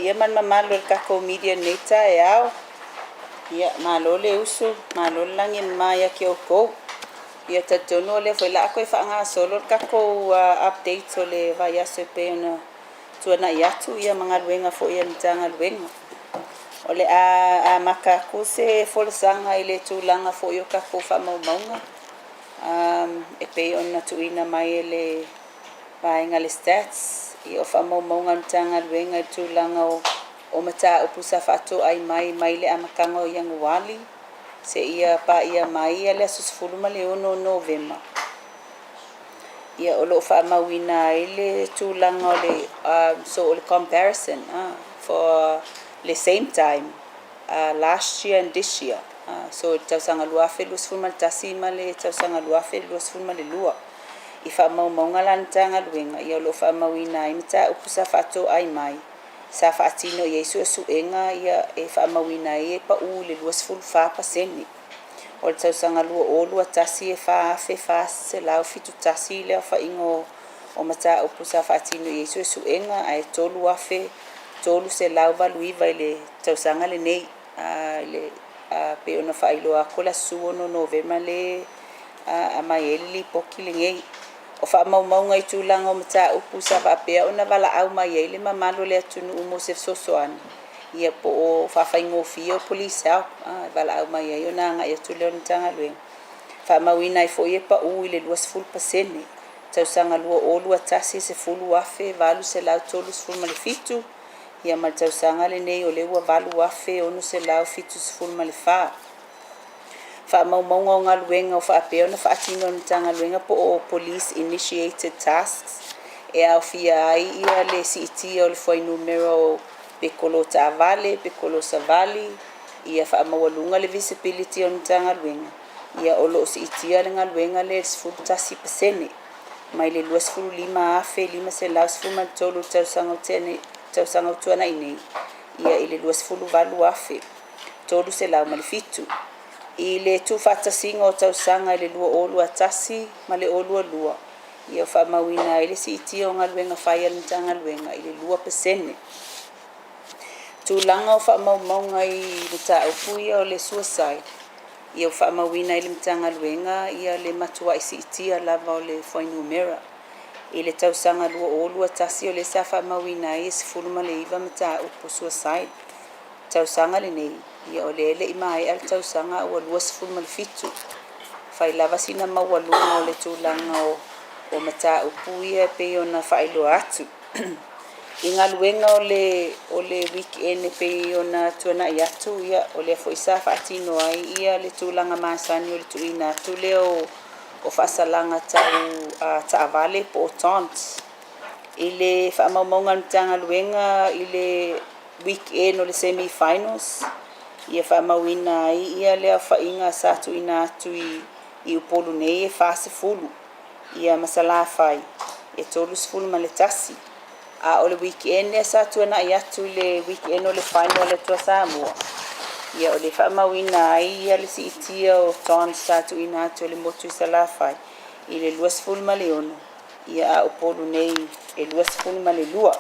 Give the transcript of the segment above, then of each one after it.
ia man mamalo le kako media neta e ao. Ia malo le usu, malo langi ma ia ke o kou. Ia tatono le foi la koe whaanga solo le kako update o le vai aso pe ona tuana i atu ia mga luenga fo ia mitanga luenga. O le a maka kuse folosanga i le tūlanga fo i o kako whamaumaunga. E pe ona tuina mai e le vaenga le stats. I o whamaumaunga mitanga luenga i tūlanga o mata upusa whato ai mai le amakanga o Young Wali. Se ia pa ia mai le asusfulu ma le ono November. Ia o lo whamauina i le tūlanga o le so o le comparison for the same time last year and this year. So tausanga luafe luasfulu ma le tasi ma le tausanga luafe luasfulu ma le lua. I whamaumaunga lantanga luenga ia o lo whamauina i mata upusa whato ai mai. Sa whaatino Yesu e suenga ia e whamauina i e pa u le luasfulu whapaseni. O le tausanga lua o lua tasi e whaafe se lau fitu tasi leo whaingo o mata upusa whaatino Yesu e suenga ai tolu afe tolu se lau valuiva i le tausanga le nei le pe ona whailoa kola suono November le a mai ele li poki le ngei. O whaamaumaunga i tūlanga o mata upusa whaapea ona wala au mai ele mamalo le atunu umo se sosoani. Ia po o whawhaingo fio police au wala au mai e ona nga ia tūleo ni tanga luenga. Whaamauina i fo i e pa u i le luas full pasene. Tausanga lua o lua tasi se fulu afe valu se lau tolu se fulu malefitu. Ia mal tausanga le nei o le ua valu afe onu se lau fitu se fulu malefa. Whaamaumaunga o ngā luenga o whaapea ona whaatino ni tanga luenga po o police initiated tasks. E au fia ai ia le CET o le foi numero Pekolo Ta'avale, Pekolo Savali, ia whaamawalunga le visibility o ni tanga luenga. Ia o loo CET le ngā luenga le sfulu tasi pasene. Mai le lua sfulu lima afe, lima se lau sfulu mantolu tausanga o tuana inei. Ia i le lua sfulu valu afe, tolu se lau malefitu. I le tu whatasinga o tausanga i le lua olu atasi, ma le olu lua. Ia whaamawina i le CET o ngā luenga whaia ni tanga luenga i le lua pasene. Tūlanga o whaamaumaunga i le taupuia o le suicide. Ia whaamawina i le mtanga luenga ia le matua i CET a lava o le Whainumera. I le tausanga lua olu atasi o le sa whaamawina i sifuluma le iwa mataupu suicide. Tausanga le nei. Ia o le ele i mai al tausanga ua lua sifuluma le fitu. Whai lava sina mawalunga o le tūlanga o mataupu ia pe ona whailo atu. I ngā luenga o le weekend pe ona tuana i atu ia o le foisa whaatino ai ia le tūlanga maasani o le tuina atu leo o whaasalanga tau Ta'avale po o Taunt. I le whaamaumaunga mtanga luenga i le weekend o le semi-finals. Ia whaamauina ai ia lea whainga sa tuina atu i upolu nei e whaase fulu. Ia masala whai e tolu sfulu ma le tasi. O le weekend e sa tuana i atu le weekend o le final le tua Samoa. Ia o le whaamauina ai ia le CET o Taunt sa tuina atu le motu i salawhai. I le lua sfulu ma le ono. Ia a upolu nei e lua sfulu ma le lua.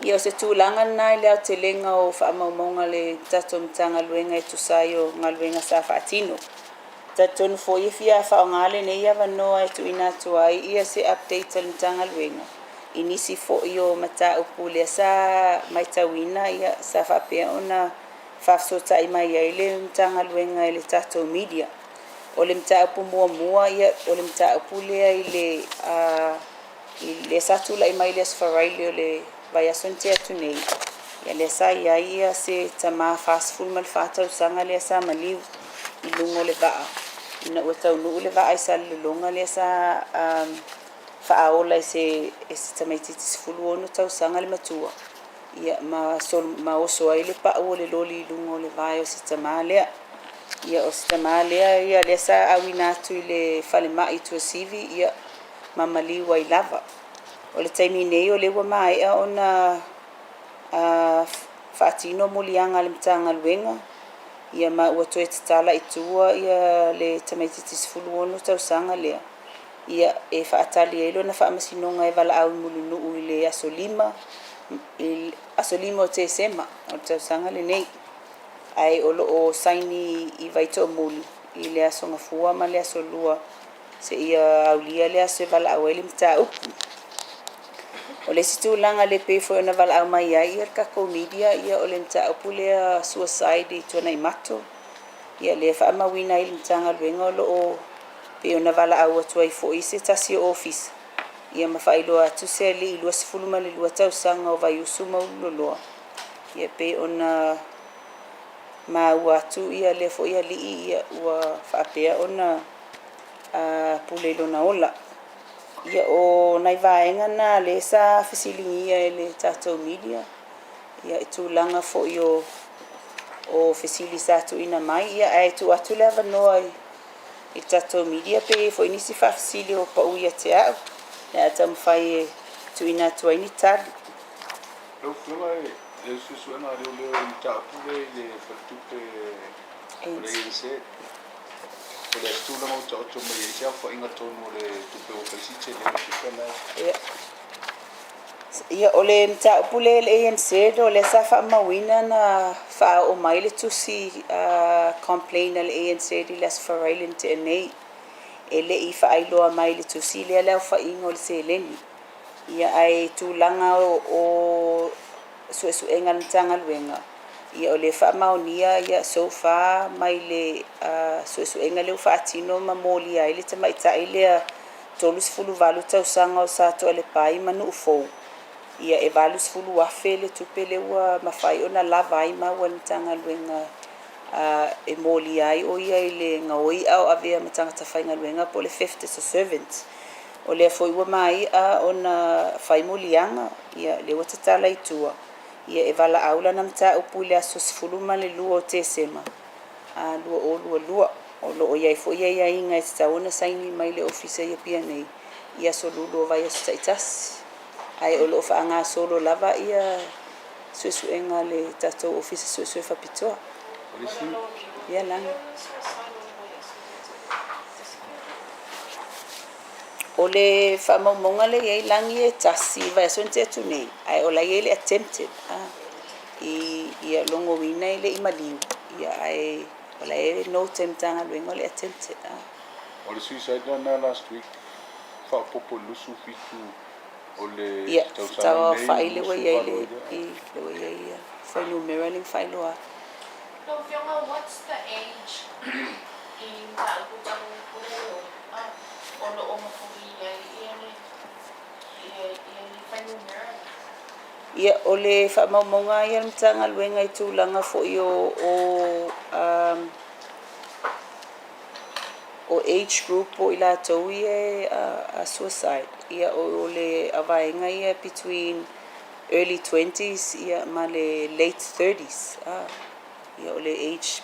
Ia o se tūlanga nai leo te lenga o whaamaumaunga le tato mtanga luenga e tusai o ngā luenga sa whaatino. Tato nufo i fia whaongale nei ia wanoa e tuina atu ai ia se update al mtanga luenga. Inisi fo i o mata upu lea sa maitawina ia sa whapea ona whafsota i mai ai le mtanga luenga i le tato media. O le mta upu mua ia o le mta upu lea i le satula i mai le asfaraili o le vai asonte atu nei. Ia le sa ia se tama fast full mal whatau sanga le sa maliu i lungo le vaa. Ina ua taunu le vaa i sa le longa le sa whaaola i se tamaititis fulu ono tau sanga le matua. Ia ma oso ai le pa o le loli i lungo le vai o se tama lea. Ia o se tama lea ia le sa awina atu i le whalema i tua sivi ia mamaliu ai lava. O le taimi nei o le ua maea ona whaatino molianga le mtanga luenga. Ia ma ua toe tatala i tua ia le tamaititis fulu ono tau sanga lea. Ia e whaatali e lo na whaamasinonga e wala au mulunu i le aso lima aso limo te sema o tausaga lenei ai o loo saini I vaitoʻamuli I le aso gafua ma le aso lua seʻia aulia le aso e valaau ai le mataupu o le situlaga le pei foi ona valaau mai ai ia le kakou media ia o le mataupu lea suicide I tuana I mato ia le faamauina ai le matagaluega o loo pei ona valaau atu ai foʻi se tasi o ofisa ia mafailoa atu se alii 22 tausaga o vaiusu ma ululoloa ia pei ona maua atu ia le foʻi alii ia ua faapea ona pule I lona ola ia o nai vaega na le sa fesiligia e le tatou media ia e tulaga foʻi o fesili sa tuuina mai ia ae tu atu le avanoa I tatou media pe foʻi nisi faafesili o paʻu ia te aʻu le a taumafai e tuuina atu ai ni tali Leu fuga le susuena leo I taʻapule le fatupe o le ANC o le tulaga o taʻoto mai ai se afaʻiga tonu o le tupe o kaisitse le sipena ia o le mataupu le ANC o le sa faamauina na faaoo mai le tusi complain a le ANC I le asofaraile teʻanei e leʻi faailoa mai le tusi lea le aufaiga o le seleni ia ae tulaga o suʻesuʻega le matagaluega ia o le faamaonia ia so far mai le suʻesuʻega leu faatino ma molia ai le tamaʻitaʻi lea 34 tausaga o sa toa le pai ma nuu fou ia e 20 afe le tupe le ua mafai ona lava ai ma ua le matagaluega e molia ai o ia I le gaoi a o avea ma tagata faigaluega po le 50 servants o lea foi ua maiʻa ona fai moliaga ia le ua tatalaitua ia e valaau lana mataupu I le aso 12 o tesema lua o lualua o loo iai foʻi ai aiga e tatau ona saini mai le ofisa ia pia nei ia solulu o vai aso taʻitasi ae o loo faagasolo lava ia suʻesuʻega le tatou ofisa suʻesuʻe faapitoa ia lana o le faamaumauga leiai lagi e tasi vaeaso na te atu nei ae o lai ai le attempted ia logouina I leʻi maliu ia ae o lai ai no te matagaluega o le attempted o le suicide lana last week faapopo lusu fitu o le ia tawa fai le lusu ua iai valo le ua iai ia fai numera le failoa No, Fiona, what's the age in Tauputang Pureo? O loo mapuri ia whanumera? ia o le faamaumauga ia le matagaluega I tulaga foʻi o age group o I latou ia suicide ia o le avaega ia between early 20s ia ma le late 30s ia o le age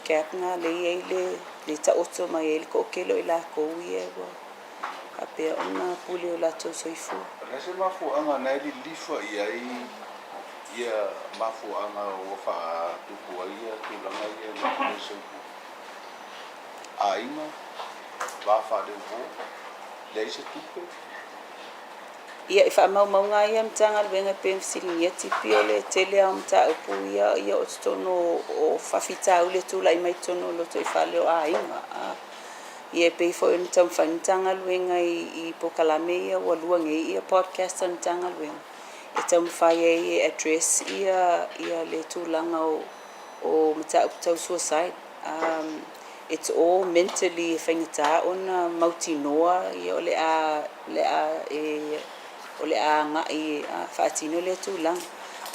gap na lei ai le taoto mai ai le koʻokelo I lakou ia ua apea ona pule o latou soifua Lese mafuaga na lilifa I ai ia mafuaga ua faatupu ai ia tulaga ia le soifua aiga vafaaleuvo leai se tupe ia I faamaumauga ia matagaluega pe fesiligia tipi o le tele ao mataupu ia o totono o faafitau le tulaʻi mai tono o loto I faleo aiga ia pei foʻi ona taumafai na matagaluega I pokalame ia ua luagei ia podcast ona matagaluega e taumafai ai e address ia le tulaga o mataupu tau suicide it's all mentally e faigatā ona mautinoa ia o le a agaʻi faatino le tulaga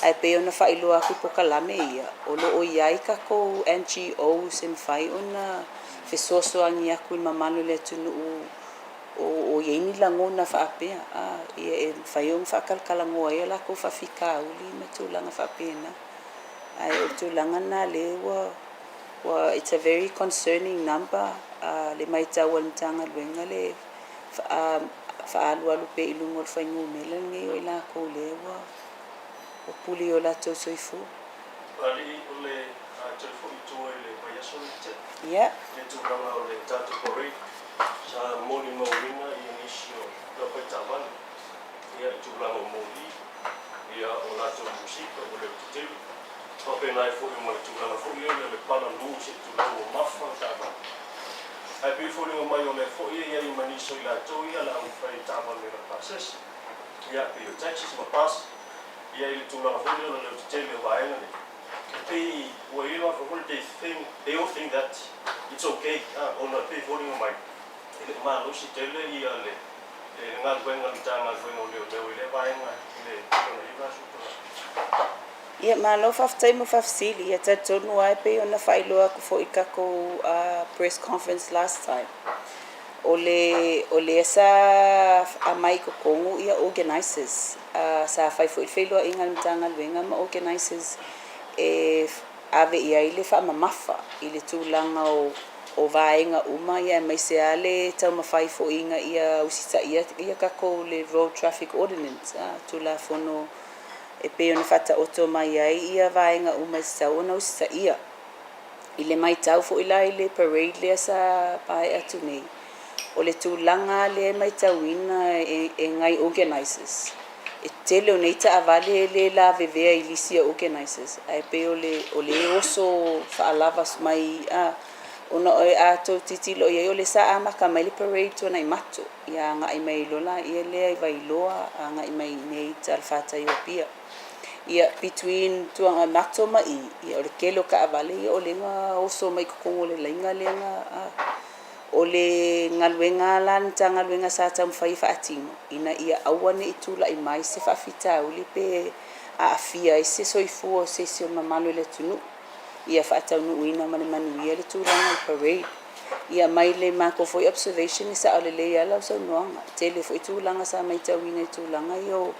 ae pei ona faailoa aku I pokalame ia o loo iai kakou NGOs e mafai ona fesoasoagi aku I mamalo le atunuu o iai ni lagona faapea ia e mafai ona faakalakalagoa ia lakou faafikāuli ma tulaga faapena ae o tulaga na lē ua it's a very concerning number le maitau o le matagaluega le faalualu pe I luga o le faigumela legei o I lakou lea ua puli o latou soifua Ali o le telefoni tua I le vaiaso ia le tulaga o le tatou parade sa moli mauina I inisi o Lapai Tāwani ia I tulaga o moli ia o lātou musika o leo te teu. Ka pēnā e fōi mo le tūlanga fōi e le pana lū se tūlanga o mafa tāma. Ai pēi fōi o mai o le fōi e i maniso i lātou ia la au whai tāma le la pasesi. Ia pēi o taxis ma pas. Ia i le tūlanga fōi o leo te teu le waenga ne. Pēi ua i loa for they all think that it's okay. Ona pēi fōi o mai. Ele ma lo si tele ia le ngal wenga tanga wenga leo le vaenga le ona iwa supa. Ia malo faftai mo fafsili ia tatonu ai pe ona failoa ko fo ikako press conference last time. Ole esa amai ko kongu ia organizers sa fai fo failoa ingal tanga wenga ma organizers ave ia ile fa mamafa ile tulanga o vaenga uma ia mai se ale tau mawhai fo inga ia usita ia kako le road traffic ordinance tula fono e pe ona fata oto mai ai ia vaenga uma sa ona usita ia ile mai tau fo ila ile parade le sa pai atu nei o le tulanga le mai tau ina e ngai organizers e tele o nei ta avale le la vevea ilisia organizers ai pe o le oso fa alavas mai ona o ato titilo ia o le sa amaka mai le parade tona i matu ia nga i mai lola ia le ai vai loa nga i mai nei talfata Europia ia between tuanga matu mai ia o le kelo ka avale ia o le nga oso mai kokongo le lainga le nga o le ngaluenga lan tanga luenga sa tam fai fa atingo ina ia awane itula i mai se fa fita o le pe afia ese soifua se se mamalo le tunu ia fata no ina mane manu ia le turanga parade ia mai le mako foi observation sa ole le ia la so noanga tele foi tulanga sa mai tawina tulanga yo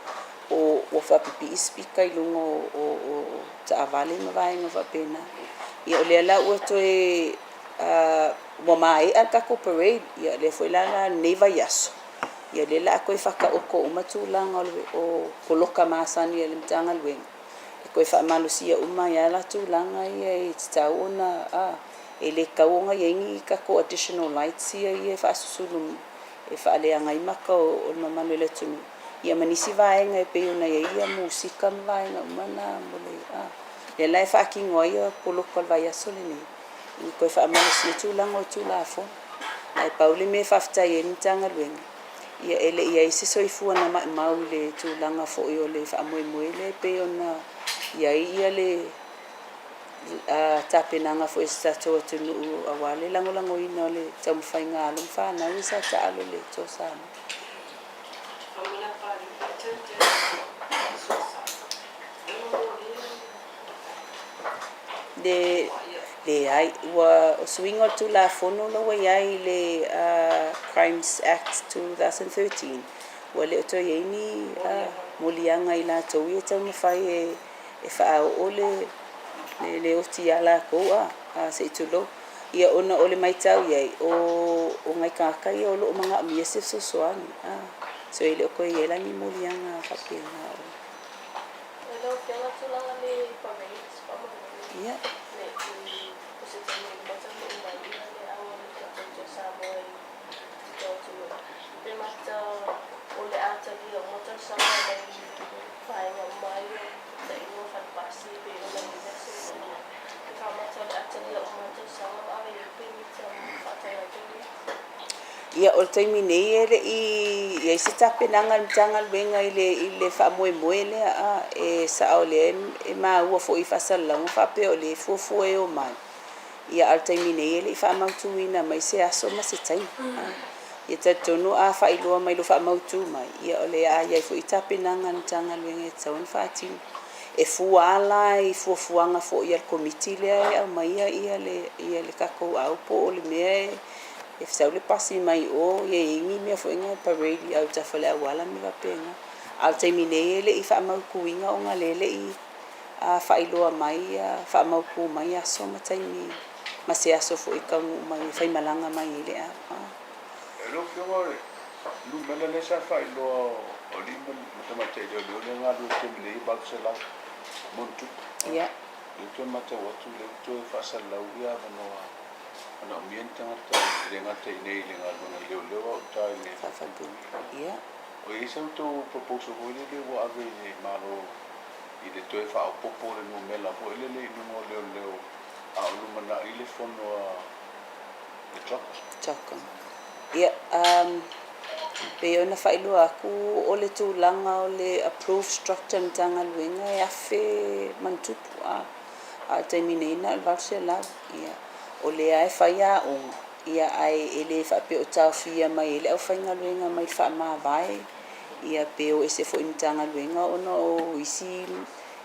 o fa pipi speaker lungo o ta avale ma vai no va pena ia ole la o to mo mai al kako parade ia le foi la neva yaso ia le la ko fa ka o uma tulanga o koloka masani le mtanga luenga ko fa malusia uma ya la tulanga ia i tau ona ele kaunga yengi ka ko additional lights ia fa susulu e fa le anga imaka o mamalo le tunu ia manisi vaenga e pe ona ia musika vaenga mana mole le lai fa kingo ia polo kol vai asole ni ko fa malusia tulanga o tulafo ai pauli me fa fta yen tanga luenga ia ele ia isi soifua na mau le tulanga fo yo le fa moe le pe ona ia le tapenanga fo esa to tunu awale langolango ina le tamu fainga alum fa na isa ta alo le to sana de ai wa swingo tu la fono lo wa ai le Crimes Act 2013 wale to yeni molianga ila to ye tamu fai e fa ole le oti ala ko se tulo ia ona ole mai tau ia o ngai ka ia o lo manga mi se so soani so ile ko ia la ni molianga fa pena Hello, kaya tulanga ni parades pa mo. ia Kasi kami bata mo umali na awal ka sa mo to mata ole ata dia motor sama dengan fainga mai da ino fan pasi pe na nasa kama to ata dia motor sama ai pe mita fata ya ia o taimi nei ele i se tapenanga mtanga benga ile fa moe le e sa ole e ma ua fo i fasala mo fa pe ole fo e o mai ia al taimi nei ele fa mautuina mai se aso ma se tai ia tatonu fa iloa mai lo fa mautu mai ia ole ia fo i tapenanga mtanga benga e tau fa tin e fuala i fuanga fo ia komiti le mai ia le kako au po ole me e sa le pasi mai o ye ingi me fo inga parade au ta fale wala me va pena al termine ele i fa mau kuinga o nga lele i fa iloa mai fa mau ku mai so matai ni ma se aso fo ika mai fa malanga mai ele lo que ore lu mele le sa fa iloa o li mo ma te lo le nga lu te le ba se la montu ya le to ma te watu le to fa sa la uia no ana ambiente ngata le ngata nei le ngata le o ta ne fa fa ya o ese to proposal ho le wa ave malo I le toe whaopopo le no mela po ele le inungo leo a ulumana i le fono le choka. Choka. Ia, pe ona whailua aku o le tūlanga o le approved structure ni tanga luenga e awhi mantupu a taimi neina al varse lau. Ia, o le ai whaia o ia ai ele whape o tau whia mai ele au whainga luenga mai wha maa vai. Ia pe o ese fo ni tanga luenga ona o isi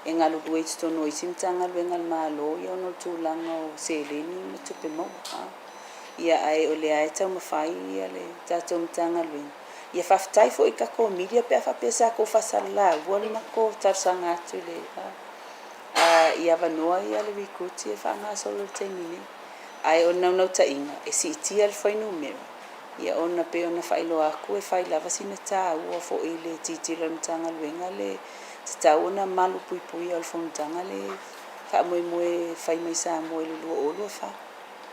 e ngalo duwe tono isi ni tanga luenga maa lo ia ona tūlanga o se leni me tupe mau. Ia ai o le ai tau mawhai ia le tātou mtanga luenga. Ia whaftai fo i kako media pe a whape sa ko whasala ua ni mako tarsanga atu le. Ia wanoa ia le wikuti e whanga solo te mine. Ai o nau ta inga e si itia le whainu mera. Ia ona pe ona whailo aku e whailava sina tā ua fo i le titila mtanga luenga le tau ona malu pui pui al fontanga le wha moe moe whai mai sa moe lulua olu e wha.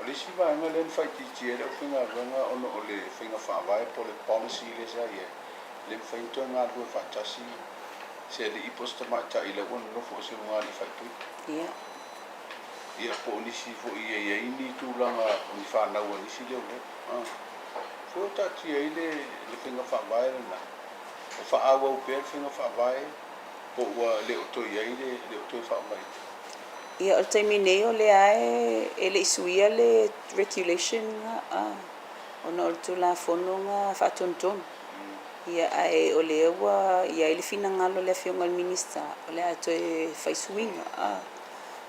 O le si vaenga le whai titi e le whinga runga ono o le whinga whaawai po le policy le sa ia. Le whaintua ngā lua whatasi se le iposta mai ta i le wana nofo o se runga le whai tui. Ia. Ia po nisi fo ia ia ini tūlanga o ni whanau o nisi leo le. Fo tati ia i le whinga whaawai le na. O whaawa upe le whinga whaawai po ua le o toi ia i le o toi whaamai. Ia o taimi nei o le ae e le isuia le regulation ona o le tula fono nga whatontonu. Ia ai o le ewa ia i le finangalo le whionga minister o le ato e whaisuinga.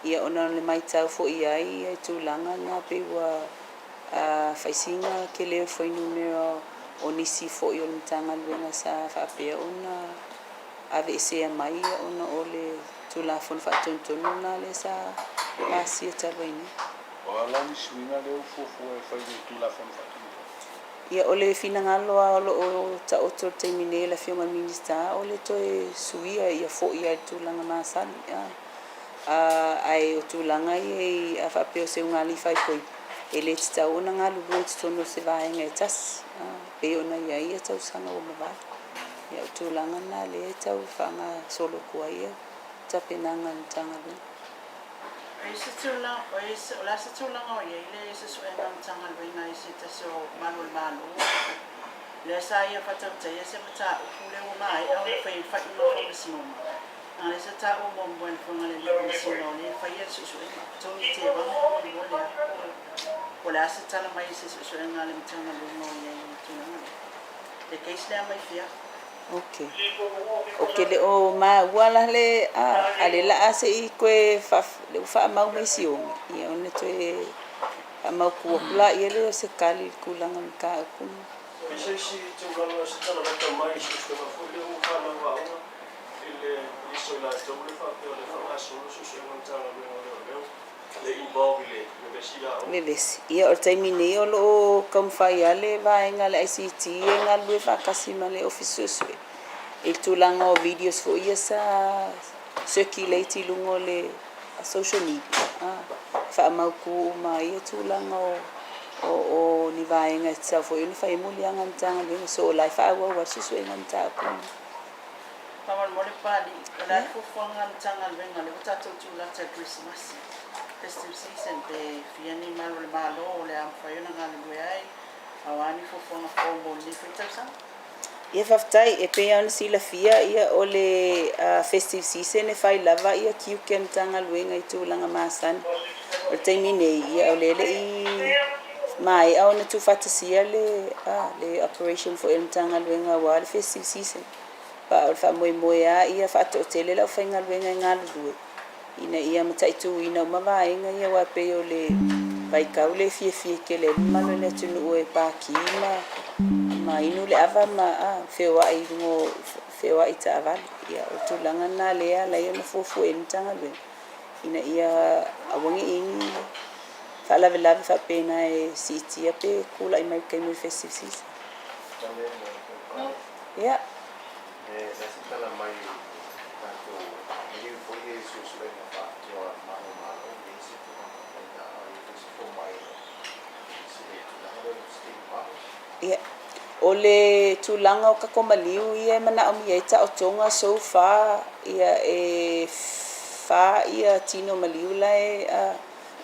Ia ona le mai tau fo ia i tūlanga nga pe ua whaisinga ke leo whainu mera o nisi fo i o le mtanga luenga sa whapea ona ave esea mai ona o le tula fon whatontonu na le sa pasia tawaini. O ala ni suinga leo fufu e whai le tula fon whatontonu. Ia o le finangalo a o ta oto taimine la whionga minister o le toe suia ia fo ia tūlanga masani. Ai o tūlanga i a whapeo se unga li whai koi. E le titau ona ngā lulu i tono se vaenga e tas. Pe ona ia ia tau sanga o mawai. Ia o tūlanga na le tau whanga solo kua ia. Tapenanga ni tanga lu. E se tūlanga, o la se tūlanga o ia ile se suenga ni tanga lu inga i se taso manul manu. Le sa ia whatauta ia se mata upule o mai au le whai whai ino o sinoma. Nga le se ta o mombo en whanga le lipo sino le whai ia se suenga. Tōni te wanga o le wolea. O le asa tala mai se suenga le mtanga lu inga o ia i tūlanga. Le keis lea mai fia. Okay. Okay le o ma wala le ale la ase I koe le fa mau mai siongi. Ia ona toe mau kuapula ia le se kali kulanga ka ku. Isi tūlanga se tala rata mai se tūlanga fule o whana waonga ile iso ila tōle whapeo le whangasolo se ngantanga leo le involve le vesila o. Le vesi. Ia o taimi nei o lo kamwhai ale vaenga le ICT e ngā lue whakasima le officers we. E tūlanga o videos fo ia sa circulate lungo le social media. Whaamau ku ma ia tūlanga o ni vaenga e tau fo ia ni whai muli anga mtanga lenga so lai whaawa warsus we nganta ku. Paman mole pali, la fufuanga mtanga lenga le tatou tūla ta Christmas. Festive season pe fiani malo le malo le am faiona ngale lue ai. Awani fufuanga fomo ni fitausa. Ia whaftai e pea ona sila fia ia o le festive season e whai lava ia kiu ke mtanga luenga I tūlanga māsani. O taimi nei ia o lele I mai au na tu whatasia le operation for mtanga luenga wa le festive season. Pa o wha moe moe ia whata o tele lau whainga luenga ngā lulue. Ina ia mataitu ina umawaenga ia wape o le waikau le fie fie ke le malo le tunu ue pāki ma inu le ava ma whewa I ngo whewa I ta avali. Ia o tūlanga nā lea la ia na fufu e mtanga lue. Ina ia awangi ingi whaalawe lawe whapena e siti a pe kula I mai kai mui festive season. Ia. Ia O le tūlanga o kako maliu ia mana o ia ta o tonga so far ia e fa ia tino maliu lai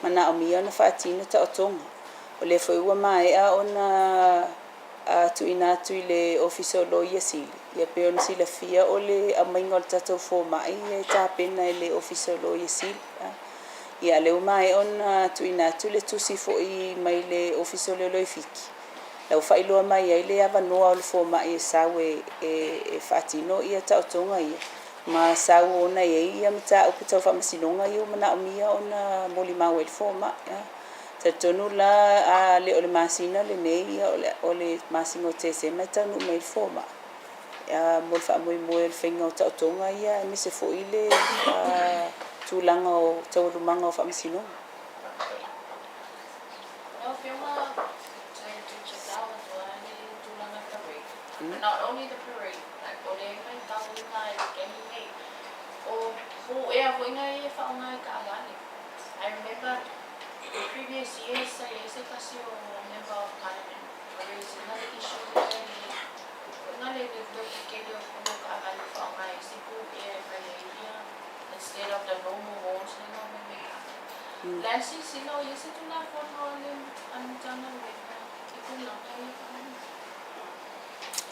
mana o mia na fa tino ta o tonga. O le foi ua mai ona tu ina tu le officer lo ia sili. Ia pe ona sila fia o le amainga o le tatou fo mai ia ta pena le officer lo ia sili. Ia le mai ona tu ina tu le tusi fo I mai le officer le lo fiki. Lau whailoa mai ai le awanoa o le fo mai e sau e whatino ia tau tonga ia. Ma sau ona ia mta upu tau whamasinonga ia mana o mia ona moli mau e le fo mai. Ta tonu la a le o le masina le nei ia o le masina o te se mai tanu mai le fo mai. Mo le whaamoi moe le whainga o tau tonga ia me se fo I le tūlanga o tau rumanga o whamasinonga. Not only the parade, like o le mai tau ngai kemi nei o hu e a ngai e fa ngai ka ngani. I remember the previous years I kasi o member of parliament raised another issue ngale le do ke do ko ka ngani fa ngai sipu e fa ia instead of the normal walls na no me me. Lansi sino yesi tu na for no le an jana le iku na kai fa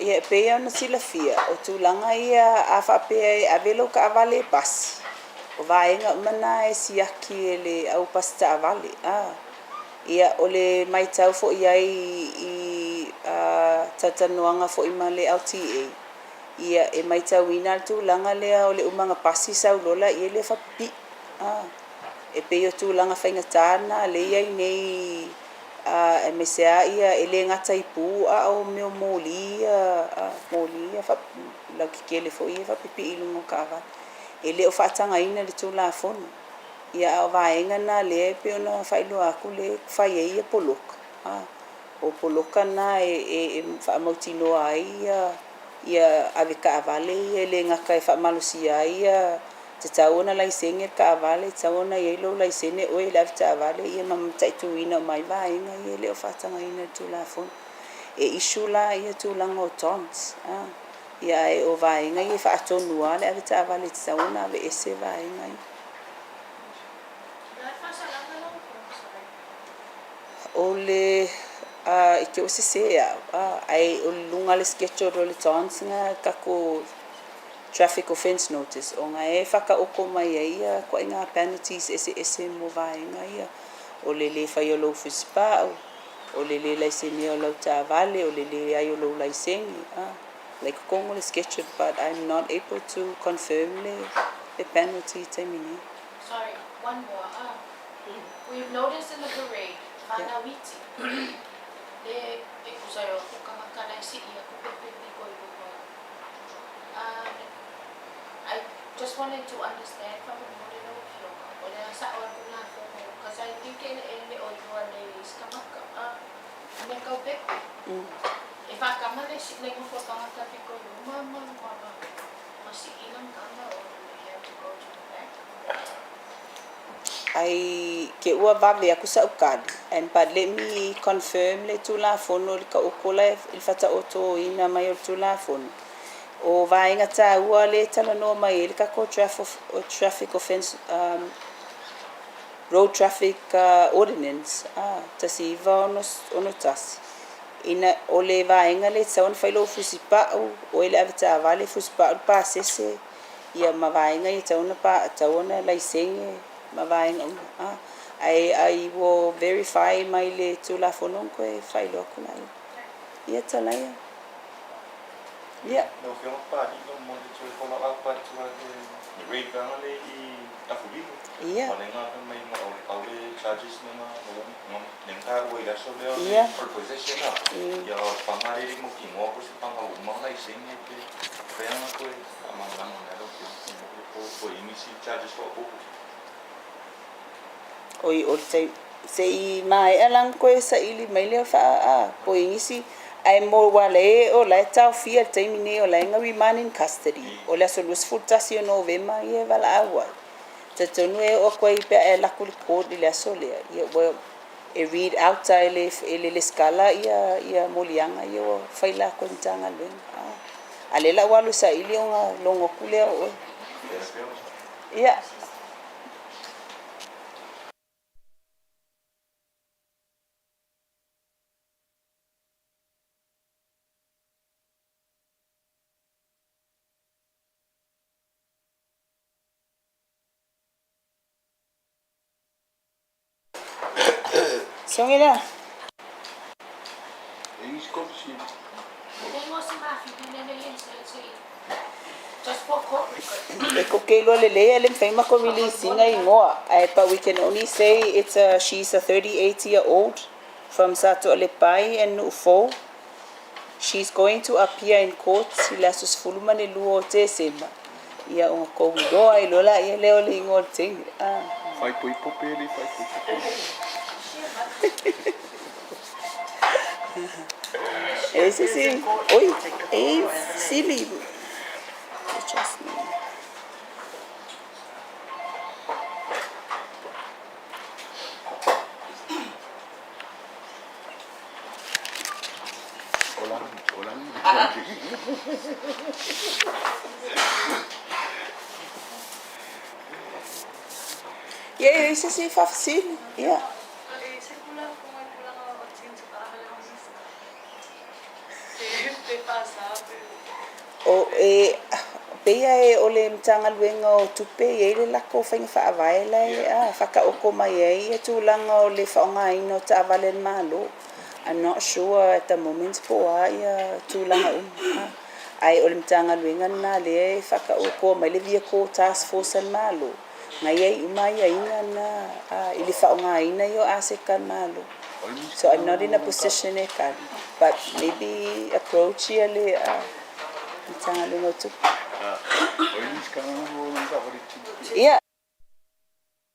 Ia pea ona sila fia o tūlanga ia a whapea a velo ka avale pasi. O vaenga mana e siaki e le au pasi ta avale. Ia o le mai tau fo ia I tatanuanga fo ima le LTA. Ia e mai tau ina tūlanga lea o le umanga pasi sau lola ia le whapi. E pea o tūlanga whainga tāna le ia nei e me sea ia ele ngata I pu o meo moli fa la kele fo ia fa pipi ilungo kava ele o fatanga ina le tula fono ia o vaenga na le pe ona failo aku le fai ia poloka o poloka na e fa motino ai ia ave ka vale ele ngaka e fa malusia ia te taona lai senge ka vale taona ia lo lai sene o ele afta vale ia mam taitu ina mai vaenga ia le o fatanga ina tula fono e isula ia tūlanga o tons ia e o vaenga ia fa atonua le ave ta vale taona ave ese vaenga o le I ke o se ai o lunga le schedule o le tons nga kako traffic offence notice o nga e whaka oko mai ia ko inga penalties ese mo vaenga ia o le whai o lo fuspao o le laisene o lau ta vale o le ai o lo laisengi like kongo le schedule but I'm not able to confirm the penalty taimini. Sorry, one more. We've noticed in the parade, Hanawiti, le ekusayo kukamakana si iya kupepepe ko I just wanted to understand from the model of yoga, or sa or na ko because I think in the other days kamaka nakaw pek. If I come and sit like for kamaka ko mama masi ilang kama or we have to go to the back. Ai ke ua vave aku sa ukad and but let me confirm le tula fono le ka okola il fata oto ina mai o tula fono o vainga ta ua le tala no mai le ka ko traffic offense road traffic ordinance tasiva ono tasi ina o le vainga le sawan failo fusipa o ele avita vale fusipa pa sese ia ma vainga i tauna pa tauna laisenge ma vainga I will verify mai le tula fono ko e failo kuna ia tala ia yeah no que pa ni no mo de ko la pa tu de rate ga le I tafuli yeah palenga mai mo o le charges na no nenta o ila so le yeah for possession ya pangari mo ki mo ko si panga mo na isinge pe pea ko amanga na ro ko inisi charges ko oi o sei mai alang ko sa ili mai le fa po inisi ai mo wale o la tau fia taimine o la nga remand in custody o la solus fultasio novema ye vala agua te tonu e o ko i pe e la kul ko di la sole ye e read out le skala ia molianga ia faila ko tanga le alela walu sa ili nga longo kule o ia songela English coffee. Just for corporate. e ko ke lo le le fai ma ko releasing ai ngoa but we can only say she's a 38-year-old from Sato Lepai and Ufo. She's going to appear in court ila sus fuluma ne luo te sema ia o ko do ai lola ia leo le ngol ting Fai poi popeli, fai poi popeli. ese sí oi silly just me. Olan. Yeah, ese sí fácil. Yeah. O pea ole mtanga luenga o tupe le lako fainga faavaela faka oko mai ai tulanga o le faonga ino ta valen malo. I'm not sure at the moment po ia tulanga ai ole mtanga luenga na le faka oko mai le vehicle task force an malo. Ngai ai mai ina na ile faonga ina yo asekan malo. So I'm not in a position but maybe approach le mtanga luenga tu. Oinis kana mo nang ka Yeah.